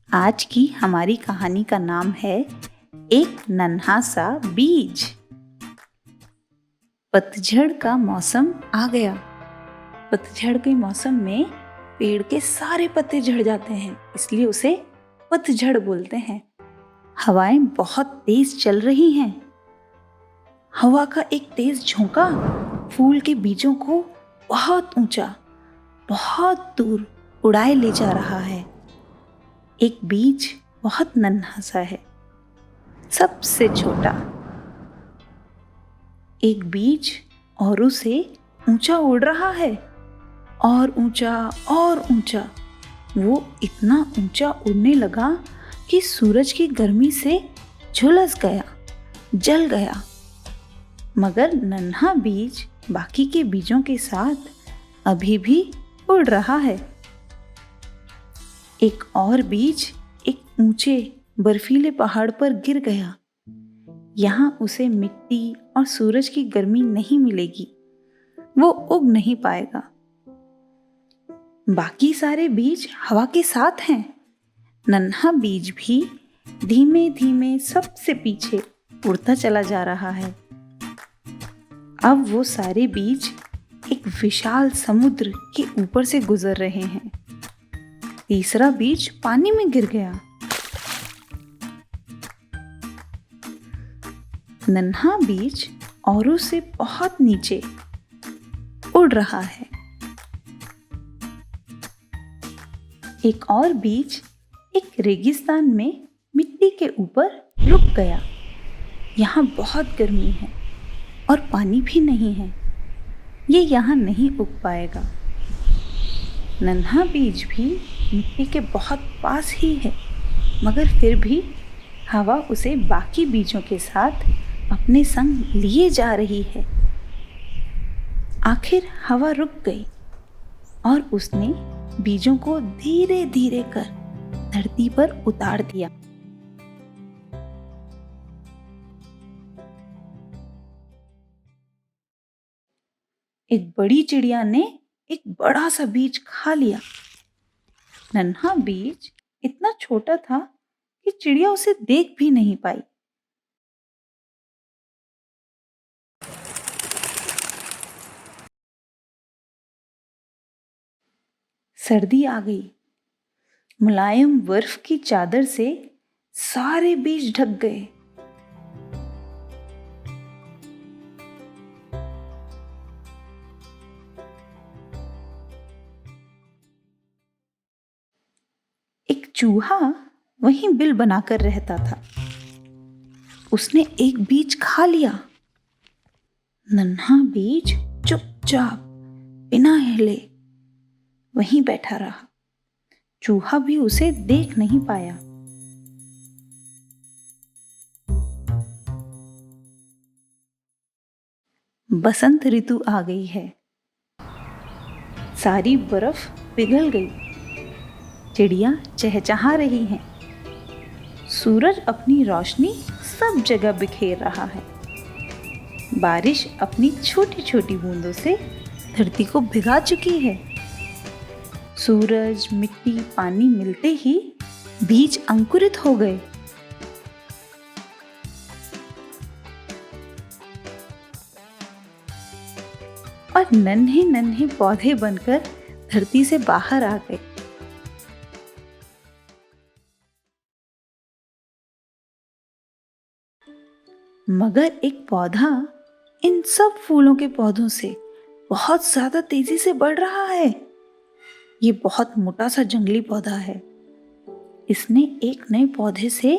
आज की हमारी कहानी का नाम है एक नन्हा सा बीज। पतझड़ का मौसम आ गया। पतझड़ के मौसम में पेड़ के सारे पत्ते झड़ जाते हैं, इसलिए उसे पतझड़ बोलते हैं। हवाएं बहुत तेज चल रही हैं। हवा का एक तेज झोंका फूल के बीजों को बहुत ऊंचा, बहुत दूर उड़ाए ले जा रहा है। एक बीज बहुत नन्हा सा है, सबसे छोटा। एक बीज औरों से ऊंचा उड़ रहा है, और ऊंचा और ऊंचा। वो इतना ऊंचा उड़ने लगा कि सूरज की गर्मी से झुलस गया, जल गया। मगर नन्हा बीज बाकी के बीजों के साथ अभी भी उड़ रहा है। एक और बीज एक ऊंचे बर्फीले पहाड़ पर गिर गया। यहाँ उसे मिट्टी और सूरज की गर्मी नहीं मिलेगी, वो उग नहीं पाएगा। बाकी सारे बीज हवा के साथ हैं। नन्हा बीज भी धीमे धीमे सबसे पीछे उड़ता चला जा रहा है। अब वो सारे बीज एक विशाल समुद्र के ऊपर से गुजर रहे हैं। तीसरा बीज पानी में गिर गया। नन्हा बीज औरों से बहुत नीचे उड़ रहा है। एक और बीज एक रेगिस्तान में मिट्टी के ऊपर रुक गया। यहाँ बहुत गर्मी है और पानी भी नहीं है, ये यहाँ नहीं उग पाएगा। नन्हा बीज भी मिट्टी के बहुत पास ही है, मगर फिर भी हवा उसे बाकी बीजों के साथ अपने संग लिए जा रही है। आखिर हवा रुक गई और उसने बीजों को धीरे धीरे कर धरती पर उतार दिया। एक बड़ी चिड़िया ने एक बड़ा सा बीज खा लिया। नन्हा बीज इतना छोटा था कि चिड़िया उसे देख भी नहीं पाई। सर्दी आ गई। मुलायम बर्फ की चादर से सारे बीज ढक गए। एक चूहा वहीं बिल बनाकर रहता था। उसने एक बीज खा लिया। नन्हा बीज चुपचाप बिना हिले वहीं बैठा रहा। चूहा भी उसे देख नहीं पाया। बसंत ऋतु आ गई है। सारी बर्फ पिघल गई। चिड़िया चहचहा रही हैं। सूरज अपनी रोशनी सब जगह बिखेर रहा है। बारिश अपनी छोटी छोटी बूंदों से धरती को भिगा चुकी है। सूरज, मिट्टी, पानी मिलते ही बीज अंकुरित हो गए। और नन्हे नन्हे पौधे बनकर धरती से बाहर आ गए। मगर एक पौधा इन सब फूलों के पौधों से बहुत ज्यादा तेजी से बढ़ रहा है। ये बहुत मोटा सा जंगली पौधा है। इसने एक नए पौधे से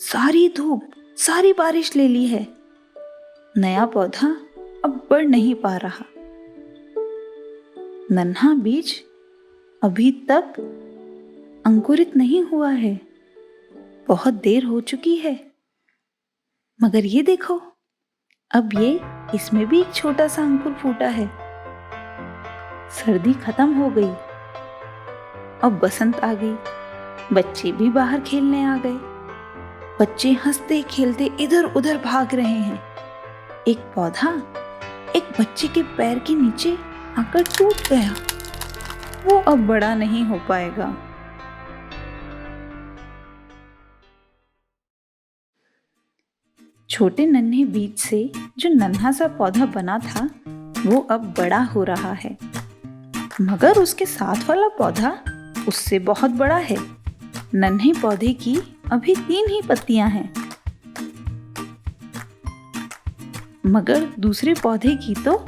सारी धूप, सारी बारिश ले ली है। नया पौधा अब बढ़ नहीं पा रहा। नन्हा बीज अभी तक अंकुरित नहीं हुआ है। बहुत देर हो चुकी है। मगर ये देखो, अब इसमें भी एक छोटा सा अंकुर फूटा है। सर्दी खत्म हो गई। अब बसंत आ गई। बच्चे भी बाहर खेलने आ गए। बच्चे हंसते खेलते इधर उधर भाग रहे हैं। एक पौधा एक बच्चे के पैर के नीचे आकर टूट गया। वो अब बड़ा नहीं हो पाएगा। छोटे नन्हे बीज से जो नन्हा सा पौधा बना था वो अब बड़ा हो रहा है, मगर उसके साथ वाला पौधा उससे बहुत बड़ा है। नन्हे पौधे की अभी 3 ही पत्तियां हैं, मगर दूसरे पौधे की तो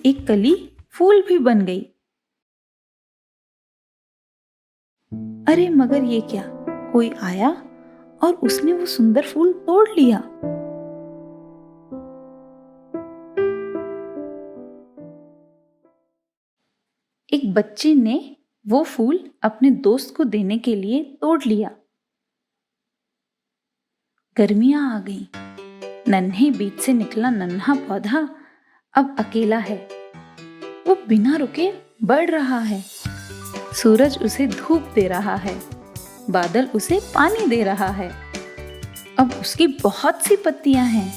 एक कली फूल भी बन गई। अरे मगर ये क्या, कोई आया और उसने वो सुंदर फूल तोड़ लिया। एक बच्चे ने वो फूल अपने दोस्त को देने के लिए तोड़ लिया। गर्मियां आ गईं। नन्हे बीज से निकला नन्हा पौधा अब अकेला है। वो बिना रुके बढ़ रहा है। सूरज उसे धूप दे रहा है, बादल उसे पानी दे रहा है। अब उसकी बहुत सी पत्तियां हैं।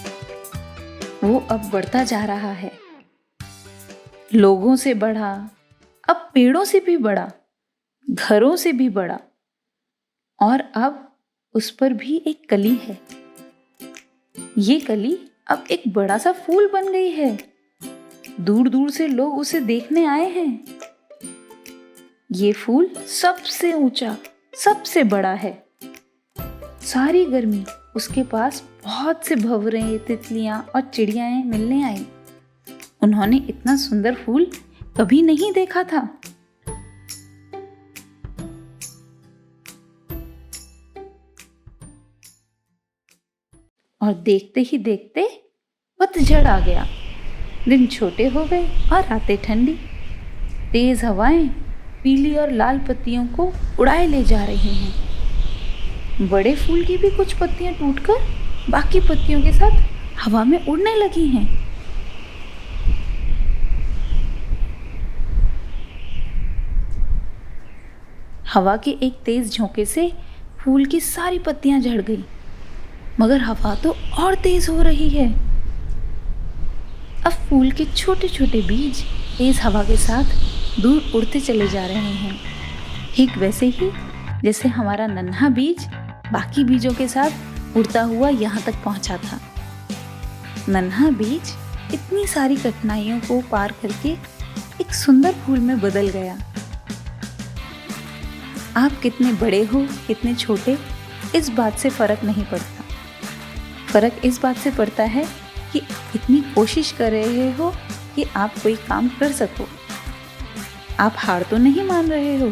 वो अब बढ़ता जा रहा है, लोगों से बढ़ा, अब पेड़ों से भी बढ़ा, घरों से भी बढ़ा, और अब उस पर भी एक कली है। ये कली अब एक बड़ा सा फूल बन गई है। दूर दूर से लोग उसे देखने आए हैं। ये फूल सबसे ऊंचा, सबसे बड़ा है। सारी गर्मी उसके पास बहुत से भंवरे, तितलियां और चिड़ियाएं मिलने आई। उन्होंने इतना सुंदर फूल कभी नहीं देखा था। और देखते ही देखते पतझड़ आ गया। दिन छोटे हो गए और रातें ठंडी। तेज हवाएं पीली और लाल पत्तियों को उड़ाए ले जा रही हैं। बड़े फूल की भी कुछ पत्तियां टूटकर बाकी पत्तियों के साथ हवा में उड़ने लगी हैं। हवा के एक तेज झोंके से फूल की सारी पत्तियां झड़ गई, मगर हवा तो और तेज हो रही है। अब फूल के छोटे छोटे बीज तेज हवा के साथ दूर उड़ते चले जा रहे हैं, ठीक वैसे ही जैसे हमारा नन्हा बीज बाकी बीजों के साथ उड़ता हुआ यहाँ तक पहुँचा था। नन्हा बीज इतनी सारी कठिनाइयों को पार करके एक सुंदर फूल में बदल गया। आप कितने बड़े हो, कितने छोटे, इस बात से फर्क नहीं पड़ता। फर्क इस बात से पड़ता है कि इतनी कोशिश कर रहे हो कि आप कोई काम कर सको। आप हार तो नहीं मान रहे हो।